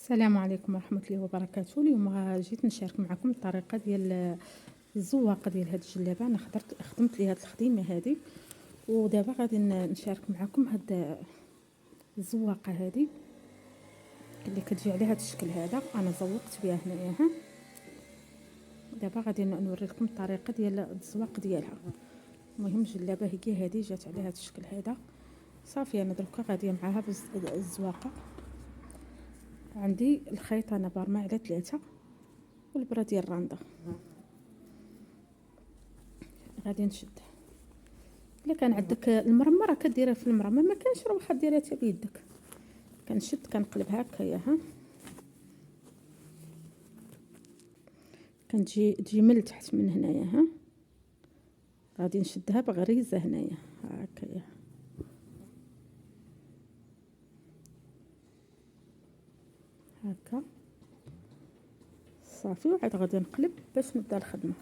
السلام عليكم ورحمة الله وبركاته. اليوم جيت نشارك معكم الطريقة ديال الزواقة ديال هاد الجلابة. انا خدمت لي هاد الخديمة هادي، ودابا غادي نشارك معكم هاد الزواقة هادي اللي كتجي على هاد الشكل هذا. انا زوقت بها هنايا ها. دابا غادي نوري لكم الطريقة ديال الزواق ديالها. المهم الجلابة هي هادي جات على هاد الشكل هذا. صافي انا دركا غاديه معاها بالزواقة. عندي الخيط انا برمى على 3 والبرا ديال الراندا. غادي نشد. الا كان عندك المرمى راه كديرها في المرمى، ما كانش راه واخا ديرها حتى بيدك. كنشد كنقلب هكايا ها. تجي من التحت من هنايا ها. غادي نشدها بغريزه هنايا هكايا هكا. صافي وعاد غادي نقلب باش نبدا الخدمه.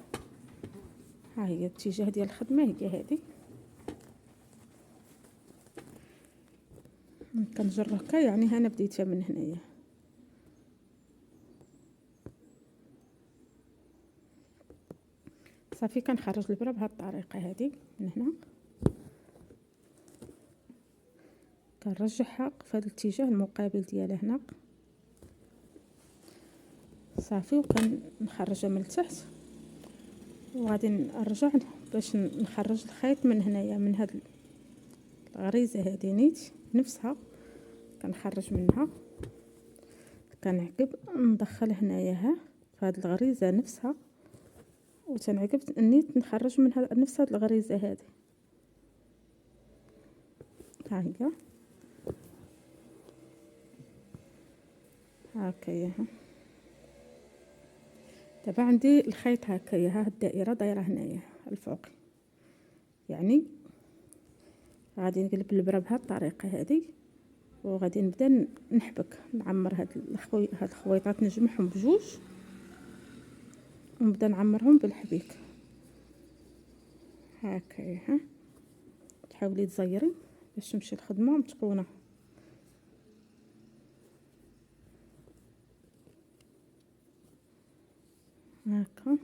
ها هي الاتجاه ديال الخدمه هي هذه. كنجر هكا يعني انا بديتها من هنايا. صافي كنخرج البرا بهذه الطريقه هذه من هنا. كنرجعها في هذا الاتجاه المقابل ديالها هنا. صافي وكنخرجها من التحت وغادي نرجع باش نخرج الخيط من هنايا من هاد الغريزه هذه نيت نفسها. كنخرج منها كنعقب ندخل هنايا ها في هاد الغريزه نفسها، وتنعقب نيت نخرج من نفس هاد الغريزه هذه. ها هي هكايا ها. دابا عندي الخيط هكايا ها، الدائره دايره هنايا الفوق، يعني غادي نقلب البرا بهذه الطريقه هذه، وغادي نبدا نحبك نعمر هاد الخويطات نجمعهم بجوج ونبدا نعمرهم بالحبيك هكايا ها. تحاولي تزيري باش تمشي الخدمه متقونه. هكا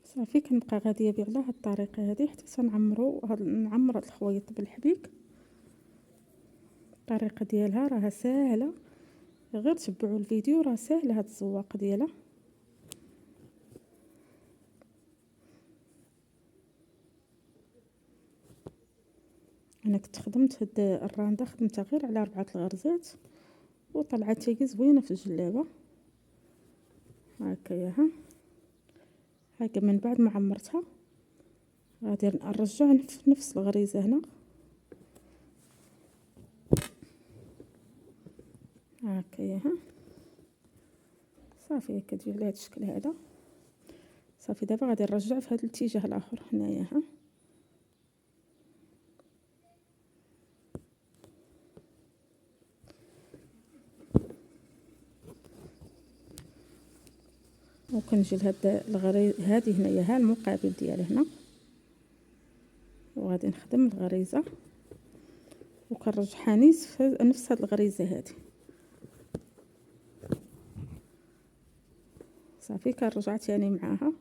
صافي كنبقى غاديه بيه على هاد الطريقه هذه حتى تنعمرو نعمر هاد الخويط بالحبيك. الطريقه ديالها راها ساهله، غير تبعوا الفيديو راه ساهله هاد الزواق ديالها. انا كنت خدمت هاد الرانده خدمتها غير على 4 الغرزات وطلعت هي زوينه في الجلابه هكايا ها. هكا من بعد ما عمرتها غادي نرجع في نفس الغريزه هنا هكايا ها. صافي كتجي على هذا الشكل هذا. صافي دابا غادي نرجع في هذا الاتجاه الاخر هنايا ها. وكنجي لهاد هذه هنايا ها المقابل ديالها هنا، وغادي نخدم الغريزه وكنرجعها نفس هاد الغريزه هذه. صافي كنرجع تاني معاها.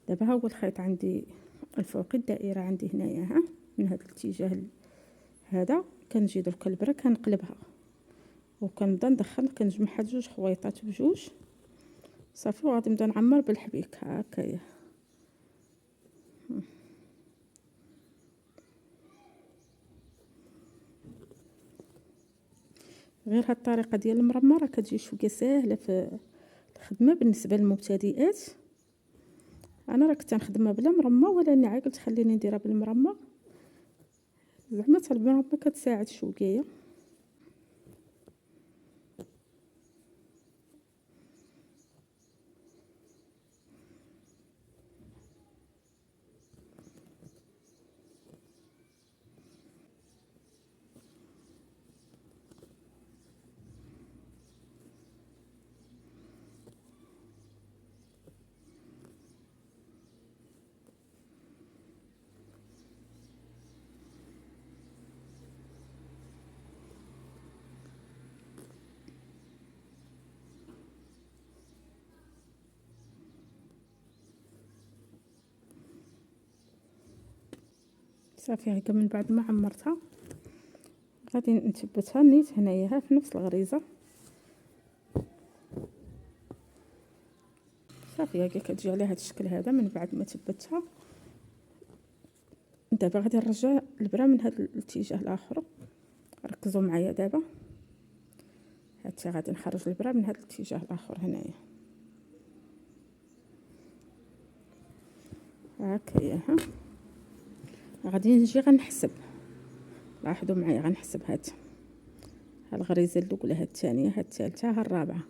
دابا ها هو الخيط عندي الفوقي، الدائره عندي هنايا ها من هذا الاتجاه هذا. كنجي درك البرا كنقلبها وكنبدا ندخل كنجمعها جوج خويطات بجوج. صافي وغادي نبدا نعمر بالحبيك هكايا. غير هاد الطريقه ديال المرمى راه كتجي شويه ساهله في الخدمه بالنسبه للمبتدئات. انا راه كنت نخدمها بلا مرمى، ولكن عاد قلت خليني نديرها بالمرمى، زعما حتى المرمى كتساعد شويه. صافي هكا من بعد ما عمرتها غادي نثبتها نيت هنايا في نفس الغريزه. صافي هكا كتجي على هذا الشكل هذا من بعد ما ثبتها. دابا غادي نرجع البرا من هذا الاتجاه الاخر، ركزوا معايا دابا حتى غادي نخرج البرا من هذا الاتجاه الاخر هنايا هكايا. ها غادي نجي غنحسب، لاحظوا معايا غنحسب هاد الغريزه الاولى، هاد الثانيه، هاد الثالثه، ها الرابعه.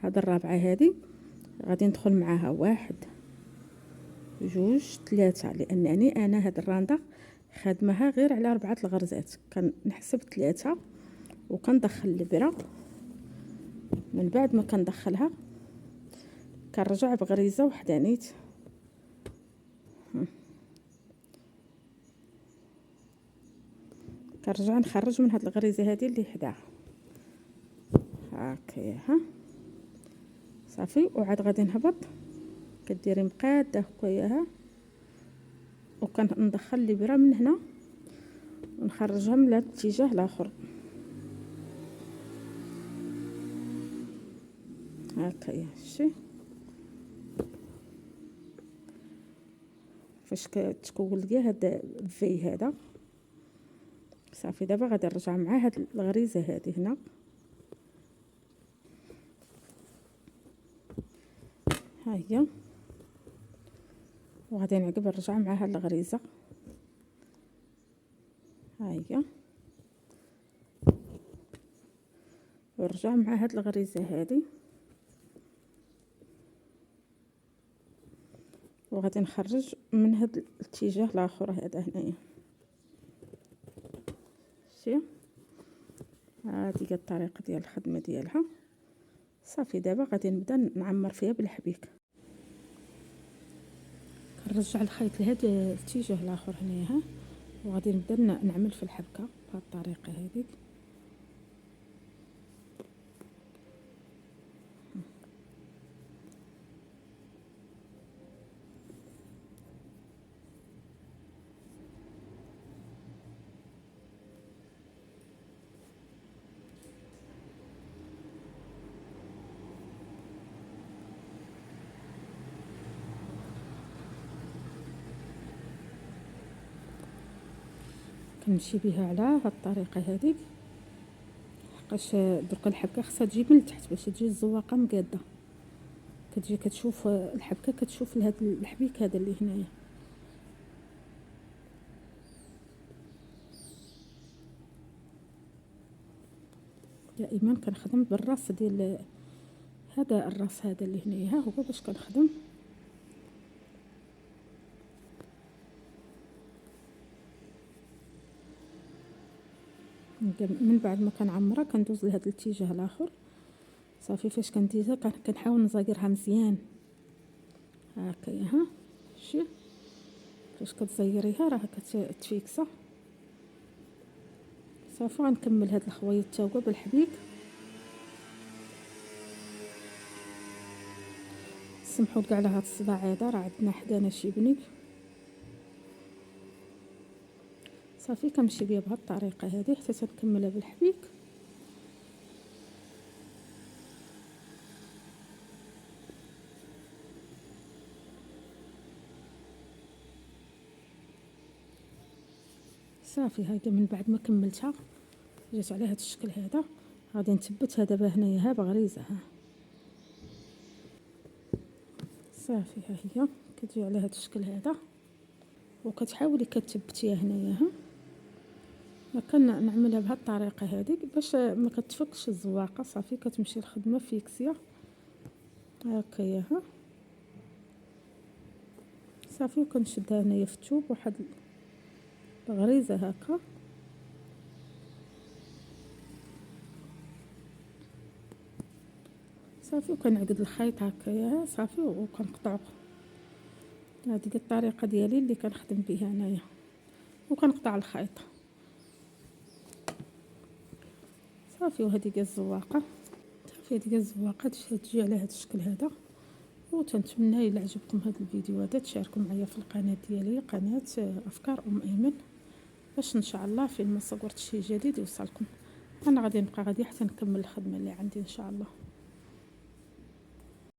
هاد الرابعه هادي غادي ندخل معاها 1 2 3، لانني انا هاد الرانده خادمها غير على 4 الغرزات. كنحسب 3 وكندخل البرا، من بعد ما كندخلها كنرجع بغريزه وحده نيت. كنرجع نخرج من هاد الغريزه هذه اللي حداها هكايا. ها صافي وعاد غادي نهبط، كديري مقاده هكايا وكندخل الابره من هنا ونخرجها من هذا الاتجاه الاخر هكايا. شتي فاش كتكون ليا هذا الفي هذا. صافي دابا غادي نرجع مع هاد الغريزه هذه هنا، ها هي، وغادي نعقب نرجع مع هاد الغريزه، ها هي، ونرجع مع هاد الغريزه هذه، وغادي نخرج من هاد الاتجاه الاخر هذا هنايا. شتي هذه هي الطريقه ديال الخدمه ديالها. صافي دابا غادي نبدا نعمر فيها بالحبيك. كنرجع الخيط لهذا الاتجاه الاخر هنايا، ها، وغادي نبدا نعمل في الحبكه بهذه الطريقه هذه. كنمشي بها على هاد الطريقه هذه، حقاش درك الحبكه خصها تجي من التحت باش تجي الزواقه مقاده. كتجي كتشوف الحبكه، كتشوف لهاد الحبيك هذا اللي هنايا. دائما كنخدم بالراس ديال هذا الراس هذا اللي هنايا، ها هو باش كنخدم. من بعد ما كنعمرها كندوز لهذا الاتجاه الاخر. صافي فاش كنديرها كنحاول نزاقرها مزيان هكايا. ها شتي فاش كتزيريها راه كتفيكسا. صافي غنكمل هاد الخويط تا هو بالحبيك. سمحوا لي على هاد الصداع هذا، راه عندنا حدانا شي بنيك. صافي كنمشي بها بهاد الطريقه هذه حتى تنكملها بالحبيك. صافي هاكا من بعد ما كملتها جات على هذا الشكل هذا. غادي نثبتها دابا هنايا ها بغريزه ها صافي. ها هي كتجي على هذا الشكل هذا وكتحاولي كتثبتيها هنايا ها. نعملها بهذه الطريقه هذيك باش ما كتفكش الزواقه. صافي كتمشي الخدمه فيكسيه هكايا ها صافي. وكنشدها هنايا في الثوب واحد الغريزه هكا صافي. وكنعقد الخيط هكايا صافي وكنقطعو. هذه هي الطريقه ديالي اللي كنخدم بها انايا وكنقطع الخيط صافي. وهذه هي الزواقه صافي. هذه هي الزواقه تجي على هذا الشكل هذا. وتنتمنى الا عجبكم هذا الفيديو هذا تشاركوا معايا في القناه ديالي قناه افكار ايمن باش ان شاء الله فين ما صورت شي جديد يوصلكم. انا غادي نبقى غادي حتى نكمل الخدمه اللي عندي ان شاء الله.